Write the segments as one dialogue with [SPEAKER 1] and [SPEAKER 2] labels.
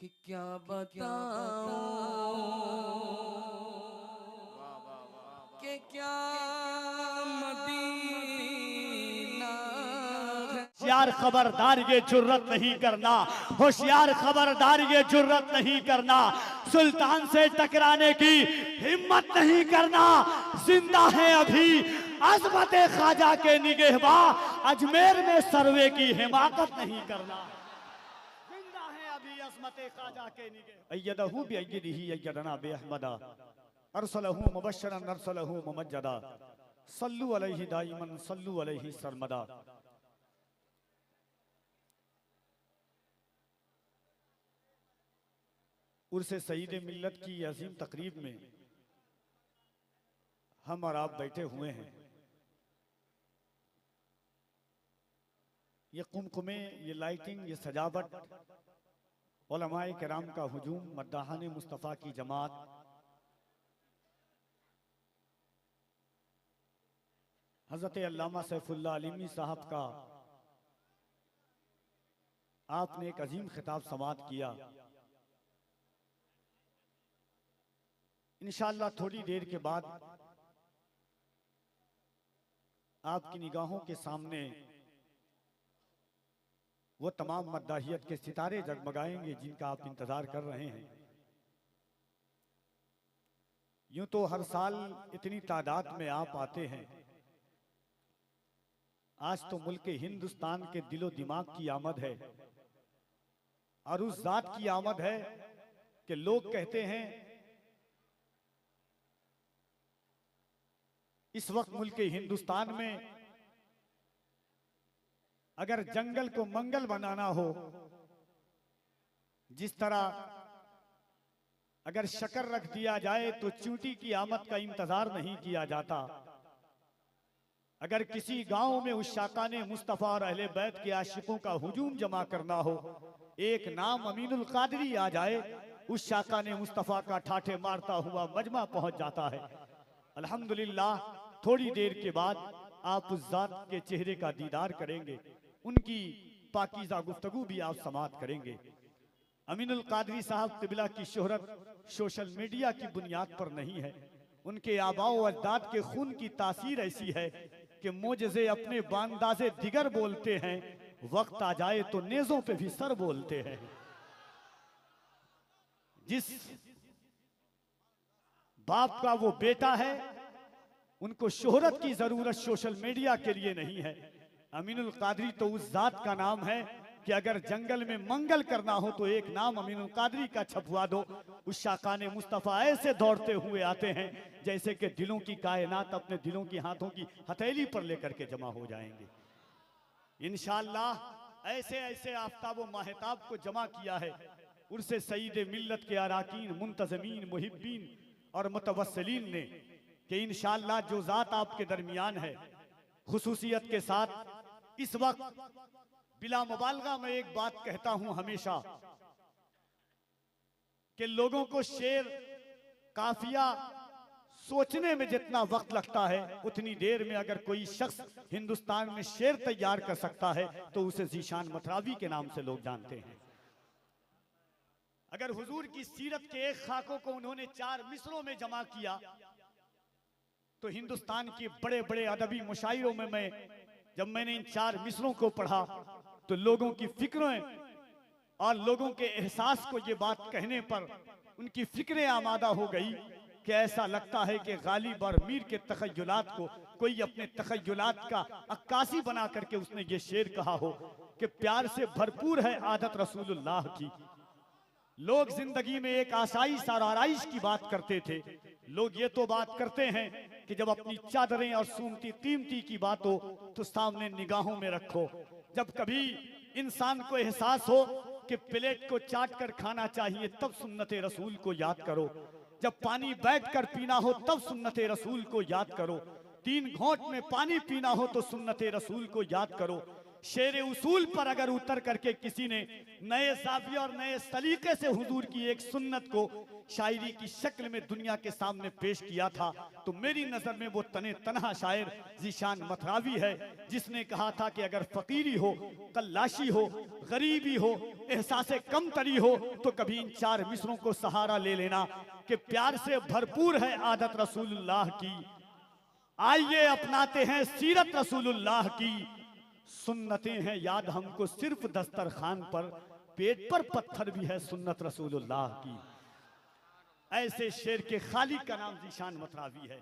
[SPEAKER 1] कि क्या बताऊं कि क्या मदीना है।
[SPEAKER 2] होशियार खबरदार ये जुर्रत नहीं करना, होशियार खबरदार ये जुर्रत नहीं करना, सुल्तान से टकराने की हिम्मत नहीं करना। जिंदा है अभी अजमत ख्वाजा के निगहबा, अजमेर में सर्वे की हिमाकत नहीं करना। जिंदा है अभी अजमत ख्वाजा के निगहबा। अय्यदहू बिअय्यदिही अय्यदना बिअहमदा, अरसलहू मुबश्शिरन अरसलहू मुमज्जदा, सल्लू अलैहि दाइमन सल्लू अलैहि सरमदा। उर्से सईद मिल्लत की अजीम तकरीब में हम और आप बैठे हुए हैं। ये कुमकुमे, ये लाइटिंग, ये सजावट, उलमाए किराम का हुजूम, मद्दाहाने मुस्तफ़ा की जमात, हज़रत अल्लामा सैफुल्लाह अलीमी साहब का आपने एक अजीम खिताब समाअत किया। इंशाअल्लाह थोड़ी देर के बाद आपकी निगाहों के सामने वो तमाम मद्दाहियत के सितारे जगमगाएंगे जिनका आप इंतजार कर रहे हैं। यूं तो हर साल इतनी तादाद में आप आते हैं, आज तो मुल्क हिंदुस्तान के दिलो दिमाग की आमद है और उस जात की आमद है कि लोग कहते हैं इस वक्त मुल्क हिंदुस्तान में अगर जंगल को मंगल बनाना हो, जिस तरह अगर शक्कर रख दिया जाए तो चूंटी की आमद का इंतजार नहीं किया जाता, अगर किसी गांव में उस शाकाने मुस्तफा और अहले बैत के आशिकों का हुजूम जमा करना हो, एक नाम अमीनुल कादरी आ जाए, उस शाकाने मुस्तफा का ठाठे मारता हुआ मजमा पहुंच जाता है। अल्हम्दुलिल्लाह थोड़ी देर के बाद आप उस जात के चेहरे का दीदार करेंगे, उनकी पाकीज़ा गुफ्तगू भी आप समाअत करेंगे। अमीनुल कादरी साहब तिबला की शोहरत सोशल मीडिया की बुनियाद पर नहीं है, उनके आबाओ अजदाद के खून की तासीर ऐसी है कि मोजज़े अपने बांदाज़े दिगर बोलते हैं, वक्त आ जाए तो नेज़ों पे भी सर बोलते हैं। जिस बाप का वो बेटा है, उनको शोहरत की जरूरत सोशल मीडिया के लिए नहीं है। अमीनुल कादरी तो उस जात का नाम है कि अगर जंगल में मंगल करना हो तो एक नाम अमीनुल कादरी का छपवा दो, उस शाकाने मुस्तफ़ा ऐसे दौड़ते हुए आते हैं जैसे कि दिलों की कायनात अपने दिलों की हाथों की हथेली पर लेकर के जमा हो जाएंगे। इंशाअल्लाह ऐसे ऐसे आफ्ताब व माहताब को जमा किया है उर्से सईद मिल्लत के अराकीन, मुंतज़मीन, मुहिब्बीन और मुतवस्सिलीन ने कि इंशाअल्लाह जो जात आपके दरमियान है, खुसूसियत के साथ इस वक्त बिला मुबालगा मैं एक बात कहता हूं हमेशा कि लोगों को शेर काफिया सोचने में जितना वक्त लगता है, उतनी देर में अगर कोई शख्स हिंदुस्तान में शेर तैयार कर सकता है तो उसे ज़ीशान मतरावी के नाम से लोग जानते हैं। अगर हुजूर की सीरत के एक खाकों को उन्होंने 4 मिसरों में जमा किया तो हिंदुस्तान के बड़े बड़े अदबी मुशायरों में जब मैंने इन 4 मिसरों को पढ़ा तो लोगों की फिक्रें और लोगों के एहसास को ये बात कहने पर उनकी फिक्रें आमादा हो गई कि ऐसा लगता है कि गालिब और मीर के तखय्युलात को कोई अपने तखय्युलात का अक्कासी बना करके उसने ये शेर कहा हो कि प्यार से भरपूर है आदत रसूलुल्लाह की। लोग जिंदगी में एक आसाइश और आराइश की बात करते थे, लोग ये तो बात करते हैं कि जब अपनी चादरें और सूमती कीमती की बात हो तो सामने निगाहों में रखो। जब कभी इंसान को एहसास हो कि प्लेट को चाट कर खाना चाहिए तब सुन्नत रसूल को याद करो, जब पानी बैठकर पीना हो तब सुन्नत रसूल को याद करो, 3 घोंट में पानी पीना हो तो सुन्नत रसूल को याद करो, शेर उसूल पर अगर उतर करके किसी ने नए जाविये और नए सलीके से हुजूर की एक सुन्नत को शायरी की शक्ल में दुनिया के सामने पेश किया था, तो मेरी नजर में वो तने तनहा शायर ज़ीशान मथरावी है, जिसने कहा था कि अगर फकीरी हो, कल्लाशी हो, गरीबी हो, एहसास कमतरी हो, तो कभी इन 4 मिसरों को सहारा ले लेना कि प्यार से भरपूर है आदत रसूलुल्लाह की, आइए अपनाते हैं सीरत रसूलुल्लाह की, सुन्नतें हैं याद हमको सिर्फ दस्तरखान पर, पेट पर पत्थर भी है सुन्नत रसूलुल्लाह की। ऐसे शेर के खालिक का नाम ज़ीशान मथरावी है।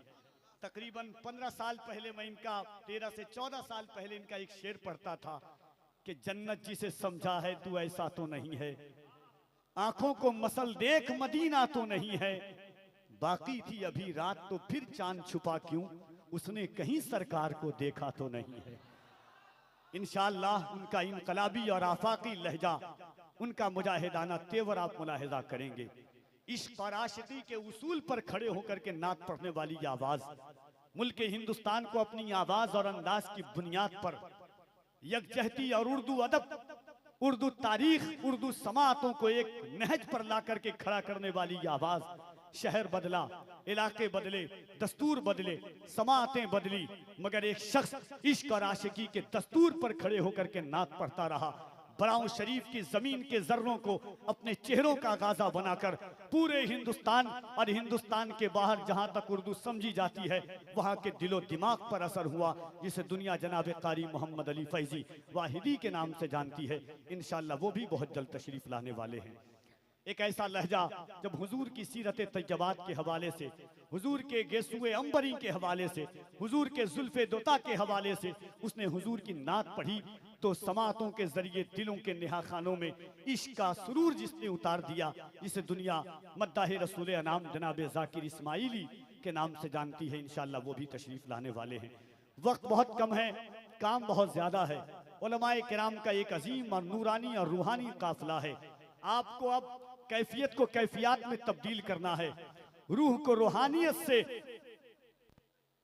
[SPEAKER 2] तकरीबन 15 साल पहले मैं इनका 13 से 14 साल पहले इनका एक शेर पढ़ता था कि जन्नत जिसे समझा है तू ऐसा तो नहीं है, आंखों को मसल देख मदीना तो नहीं है, बाकी थी अभी रात तो फिर चांद छुपा क्यों, उसने कहीं सरकार को देखा तो नहीं है। इंशाअल्लाह उनका इनकलाबी और आफाकी लहजा, उनका मुजाहिदाना तेवर आप मुलाहिजा करेंगे। इश्क और आशिकी के उसूल पर खड़े होकर के नात पढ़ने वाली आवाज मुल्क हिंदुस्तान को अपनी आवाज और अंदाज की बुनियाद पर यकजहती और उर्दू अदब, उर्दू तारीख, उर्दू समातों को एक नहज पर ला करके खड़ा करने वाली आवाज। शहर बदला, इलाके बदले, दस्तूर बदले, समातें बदली, मगर एक शख्स इश्क और आशिकी के दस्तूर पर खड़े होकर के नात पढ़ता रहा। बराऊं शरीफ की जमीन के जर्रों को अपने चेहरों का गाजा बनाकर पूरे हिंदुस्तान और हिंदुस्तान के बाहर जहां तक उर्दू समझी जाती है वहां के दिलो दिमाग पर असर हुआ, जिसे दुनिया जनाब कारी मोहम्मद अली फैजी वाहिदी के नाम से जानती है। इंशाअल्लाह वो भी बहुत जल्द तशरीफ लाने वाले हैं। एक ऐसा लहजा जब हुजूर की सीरत तैयबात के हवाले से, हुजूर के गेसुए अंबरी के हवाले से, हुजूर के जुल्फे दोता के हवाले से उसने हुजूर की नात पढ़ी, तो समातों के जरिए दिलों के नेहाखानों में इश्क का सुरूर जिसने उतार दिया, जिसे दुनिया मद्दाह रसूल अनाम जनाब जाकिर इस्माइली के नाम से जानती है। इंशाअल्लाह वो भी तशरीफ लाने वाले हैं। वक्त बहुत कम है, काम बहुत ज्यादा है। उलमाए किराम का एक अजीम और नूरानी और रूहानी काफिला है। आपको अब कैफियत को कैफियत में तब्दील करना है, रूह को रूहानियत से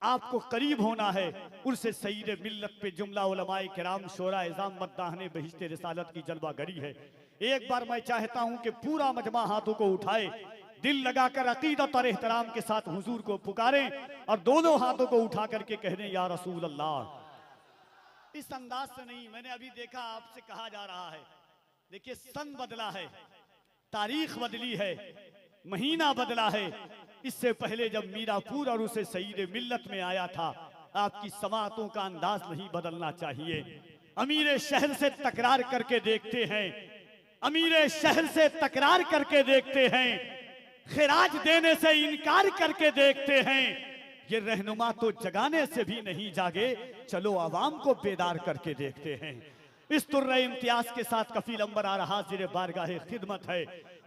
[SPEAKER 2] आपको करीब होना है। उनसे सईद मिल्लत पे जुमला उलमाए किराम शोरा इज़ाम मद्दाहने बहिश्ते रिसालत की जलवा गरी है। एक बार मैं चाहता हूं कि पूरा मजमा हाथों को उठाए, दिल लगाकर अकीदत और एहतराम के साथ हुजूर को पुकारें और दोनों हाथों को उठा करके कह दें या रसूल अल्लाह। इस अंदाज से नहीं, मैंने अभी देखा आपसे कहा जा रहा है, देखिए सन बदला है, तारीख बदली है, महीना बदला है। इससे पहले जब मीरापुर और उसे सईद मिल्लत में आया था, आपकी समातों का अंदाज नहीं बदलना चाहिए। अमीर शहर से तकरार करके देखते हैं, अमीर शहर से तकरार करके देखते हैं, खिराज देने से इनकार करके देखते हैं। ये रहनुमा तो जगाने से भी नहीं जागे, चलो आवाम को बेदार करके देखते हैं। इस तुर्रे इम्तियाज के साथ कफील अंबर आ रहा हाजिर बारगाहे खिदमत है।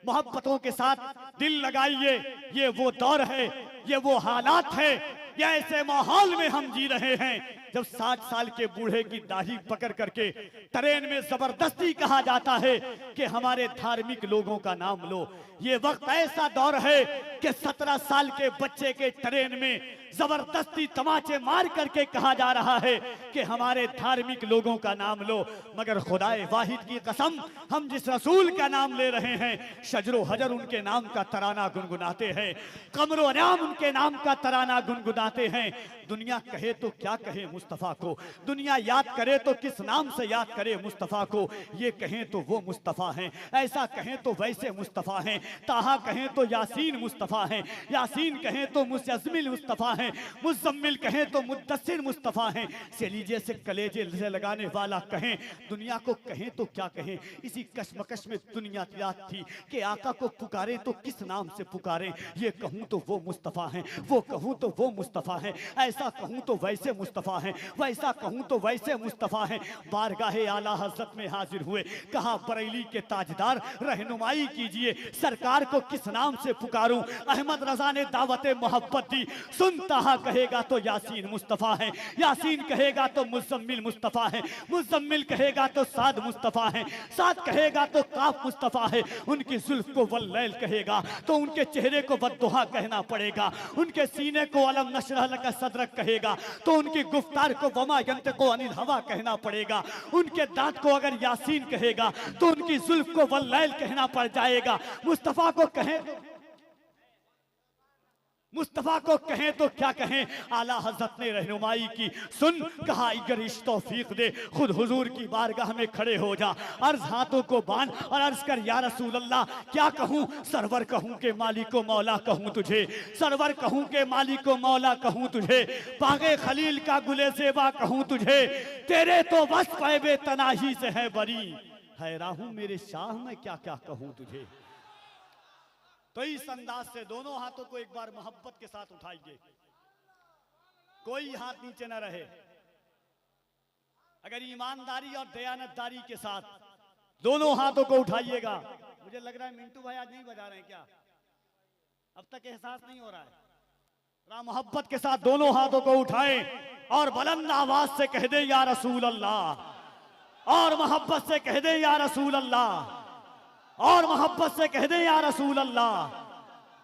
[SPEAKER 2] मोहब्बतों के साथ दिल लगाइए, ये वो दौर है, ये वो हालात है, ये ऐसे माहौल में हम जी रहे हैं जब 60 साल के बूढ़े की दाढ़ी पकड़ करके ट्रेन में जबरदस्ती कहा जाता है कि हमारे धार्मिक लोगों का नाम लो। ये वक्त ऐसा दौर है कि 17 साल के बच्चे के ट्रेन में जबरदस्ती तमाचे मार करके कहा जा रहा है कि हमारे धार्मिक लोगों का नाम लो। मगर खुदाए वाहिद की कसम, हम जिस रसूल का नाम ले रहे हैं, शजरो हजर उनके नाम का तराना गुनगुनाते हैं, कमरो अनाम उनके नाम का तराना गुनगुनाते हैं। दुनिया कहे तो क्या कहे मुस्तफ़ा को, दुनिया याद करे तो किस नाम से याद करे मुस्तफ़ा को। ये कहें तो वो मुस्तफ़ा हैं, ऐसा कहें तो वैसे मुस्तफ़ा हैं, ताहा कहें तो यासीन मुस्तफ़ा हैं, यासीन कहें तो मुज़म्मिल मुस्तफ़ा हैं, मुज़म्मिल कहें तो मुद्दस्सिर मुस्तफ़ा हैं। से लीजिए से कलेजे से लगाने वाला कहें, दुनिया को कहें तो क्या कहें। इसी कश्मकश में दुनिया याद थी कि आका को पुकारे तो किस नाम से पुकारें। ये कहूँ तो वो मुस्तफ़ा हैं, वो कहूँ तो वो मुस्तफ़ा हैं, ऐसा कहूँ तो वैसे मुस्तफ़ा हैं, वैसा कहूँ तो वैसे मुस्तफ़ा हैं। बारगाहे आला हज़रत में हाजिर हुए, कहा बरेली के ताजदार रहनुमाई कीजिए, सरकार को किस नाम से पुकारूं। अहमद रजा ने दावत मोहब्बत दी, सुनता कहेगा तो यासीन मुस्तफ़ा है, यासीन कहेगा तो मुज़म्मिल मुस्तफ़ा है, मुज़म्मिल कहेगा तो साद मुस्तफ़ा है, साद कहेगा तो काफ मुस्तफ़ा है। उनकी जुल्फ को वल्लैल कहेगा तो उनके चेहरे को वद्दुहा कहना पड़ेगा, उनके सीने को अलम नशरह लका सदरक कहेगा तो उनकी गुफ्तार सरकार को वमा यंतिकु अनिल हवा कहना पड़ेगा। उनके दांत को अगर यासीन कहेगा तो उनकी जुल्फ को वल्लैल कहना पड़ जाएगा। मुस्तफा को कहें तो क्या कहें, आला हजरत ने रहनुमाई की। सुन कहा अगर इस तौफीक दे खुद हुजूर की बारगाह में खड़े हो जा, अर्ज हाथों को बांध और अर्ज कर या रसूल अल्लाह क्या कहूँ, सरवर कहूँ के मालिको मौला कहूँ तुझे, सरवर कहूँ के मालिको मौला कहूँ तुझे, बागे खलील का गुले सेबा कहूँ तुझे, तेरे तो बस पैबे तनाही से है बरी, हैरान हूँ मेरे शाह मैं क्या क्या कहूँ तुझे। तो इस अंदाज से दोनों हाथों को एक बार मोहब्बत के साथ उठाइए, कोई हाथ नीचे न रहे। अगर ईमानदारी और दयानतदारी के साथ दोनों हाथों को उठाइएगा। मुझे लग रहा है मिंटू भाई आज नहीं बजा रहे हैं क्या, अब तक एहसास नहीं हो रहा है। जरा मोहब्बत के साथ दोनों हाथों को उठाएं और बुलंद आवाज से कह दे या रसूल अल्लाह, और मोहब्बत से कह दे या रसूल अल्लाह, और मोहब्बत से कह दे या रसूल अल्लाह।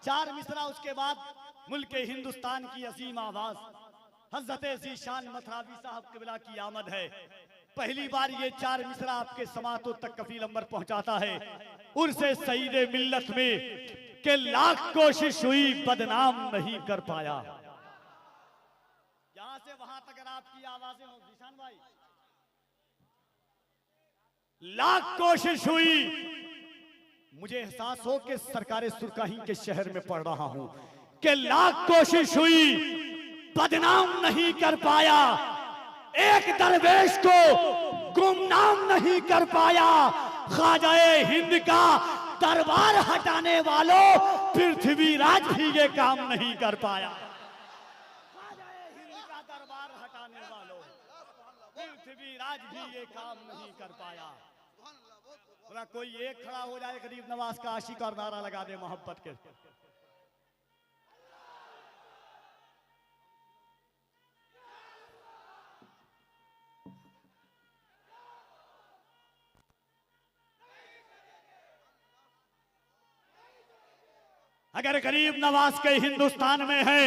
[SPEAKER 2] चार मिसरा उसके बाद मुल्क हिंदुस्तान की अजीम आवाज हजरत ज़ीशान मथरावी साहब क़िबला की आमद है। पहली बार ये चार मिसरा आपके समातों तक कफील अंबर पहुंचाता है। उर्से सईदे मिल्लत में के लाख कोशिश हुई बदनाम नहीं कर पाया। यहां से वहां तक अगर आपकी आवाजें हो ज़ीशान भाई, लाख कोशिश हुई, मुझे एहसास हो कि सरकारे सुरकाही के शहर में पढ़ रहा हूं कि लाख कोशिश हुई बदनाम नहीं कर पाया, एक दरवेश को गुमनाम नहीं कर पाया। ख्वाजाए हिंद का दरबार हटाने वालों पृथ्वीराज भी ये काम नहीं कर पाया। ख्वाजाए हिंद का दरबार हटाने वालों पृथ्वीराज भी ये काम नहीं कर पाया। कोई एक खड़ा हो जाए गरीब नवाज का आशिक और नारा लगा दे मोहब्बत के। अगर गरीब नवाज के हिंदुस्तान में है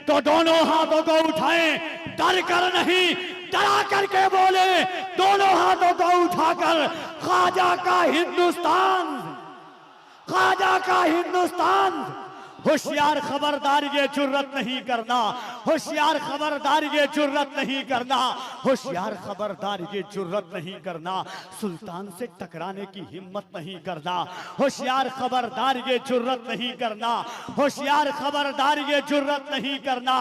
[SPEAKER 2] तो दोनों हाथों को उठाएं, डर कर नहीं डरा करके बोले, दोनों हाथों को उठाकर ख्वाजा का हिंदुस्तान, ख्वाजा का हिंदुस्तान। होशियार खबरदार ये जुर्रत नहीं करना, होशियार खबरदार ये जुर्रत नहीं करना, होशियार खबरदार ये जुर्रत नहीं करना, सुल्तान से टकराने की हिम्मत नहीं करना, होशियार खबरदार ये जुर्रत नहीं करना, होशियार खबरदार ये जुर्रत नहीं करना,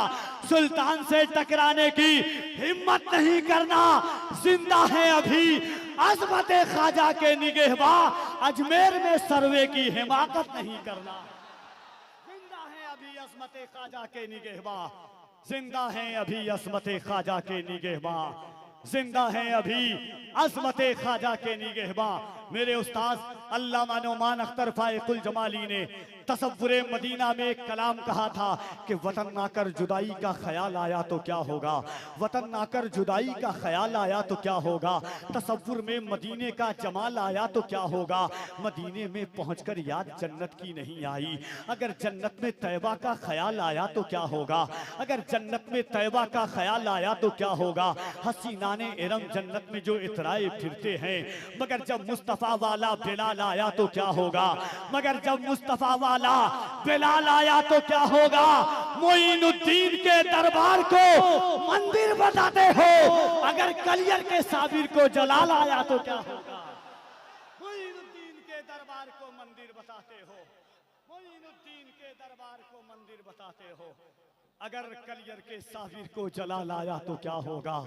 [SPEAKER 2] सुल्तान से टकराने की हिम्मत नहीं करना। जिंदा है अभी अजमत ख्वाजा के निगहबां, अजमेर में सर्वे की हिमाकत नहीं करना। अज़मत ख्वाजा के निगहबां, जिंदा हैं अभी अज़मत ख्वाजा के निगहबां, जिंदा हैं अभी अज़मत ख्वाजा के निगहबां। मेरे उस्ताद अल्लामा नौमान अख्तर फाइकुल जमाली ने तसव्वुरे मदीना में एक कलाम कहा था कि वतन नाकर जुदाई का ख्याल आया तो क्या होगा, वतन नाकर जुदाई का ख्याल आया तो क्या होगा, तसव्वुर में मदीने का जमाल आया तो क्या होगा, मदीने में पहुंचकर याद जन्नत की नहीं आई। अगर जन्नत में तैबा का ख्याल आया तो क्या होगा, अगर जन्नत में तैबा का ख्याल आया तो क्या होगा। हसीनाने इरम जन्नत में जो इतराए फिरते हैं, मगर जब मुस्तफ़ा वाला बिलाल आया तो क्या होगा, मगर जब मुस्तफ़ा वाला बिलाल आया तो क्या होगा। मोइनुद्दीन के दरबार को मंदिर बताते हो, अगर कलियर के साबिर को जलाल आया तो क्या होगा। मोइनुद्दीन के दरबार को मंदिर बताते हो, मोइनुद्दीन के दरबार को मंदिर बताते हो, अगर कलियर के साबिर को जलाल आया तो क्या होगा।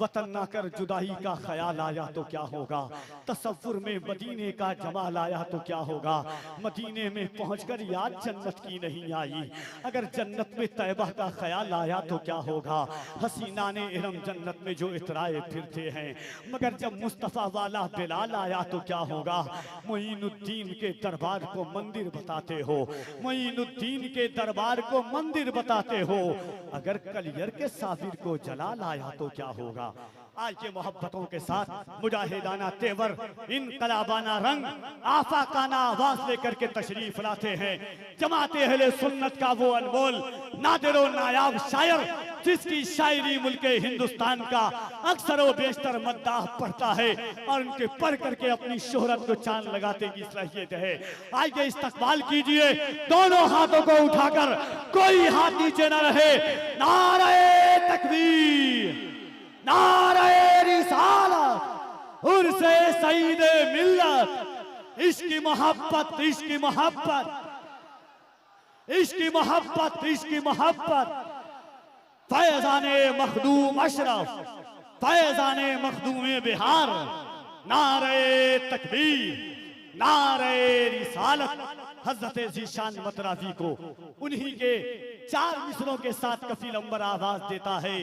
[SPEAKER 2] वतन ना कर जुदाई का ख्याल आया तो क्या होगा। तसव्वुर में मदीने का जमाल आया तो क्या होगा। मदीने में पहुंचकर याद जन्नत की नहीं आई। अगर जन्नत में तैबा का ख्याल आया तो क्या होगा। हसीना ने इरम जन्नत में जो इतराए फिरते हैं, मगर जब मुस्तफ़ा वाला बिलाल आया तो क्या होगा। मोइनुद्दीन के दरबार को मंदिर बताते हो, मोइनुद्दीन के दरबार को मंदिर बताते हो, अगर कलियर के साबिर को जलाल आया तो क्या होगा। आज के मोहब्बतों के साथ मुजाहिदाना तेवर, इनकलाबाना रंग, आफाकाना आवाज लेकर के तशरीफ लाते हैं जमाते अहले सुन्नत का वो अनमोल नादिरो नायाब शायर, जिसकी शायरी मुल्के हिंदुस्तान का अक्सर व बेशतर मद्दाह पढ़ता है और उनके पढ़ करके अपनी शोहरत को चांद लगाते की सलाहियत है। आइए इस्तकबाल कीजिए दोनों हाथों को उठाकर, कोई हाथ नीचे न रहे। नारे तकबीर, नारे रिसालत, उर्से सईदे मिल्लत, इश्की मोहब्बत, इश्की मोहब्बत, इश्की मोहब्बत, इश्की मोहब्बत। फैजाने मखदूम अशरफ, फैजाने मखदूम बिहार, नारे तकबीर, नारे रिसालत। हजरत जीशान मतराफी को उन्हीं के 4 मिसरों के साथ कफील अंबर आवाज देता है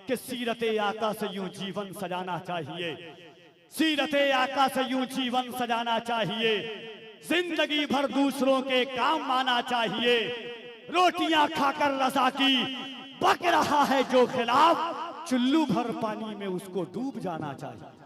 [SPEAKER 2] कि सीरत आका से यूं जीवन सजाना चाहिए, सीरत आका से यूं जीवन सजाना चाहिए, जिंदगी भर दूसरों के काम आना चाहिए। रोटियां खाकर रजा की बक रहा है जो खिलाफ, चुल्लू भर पानी में उसको डूब जाना चाहिए।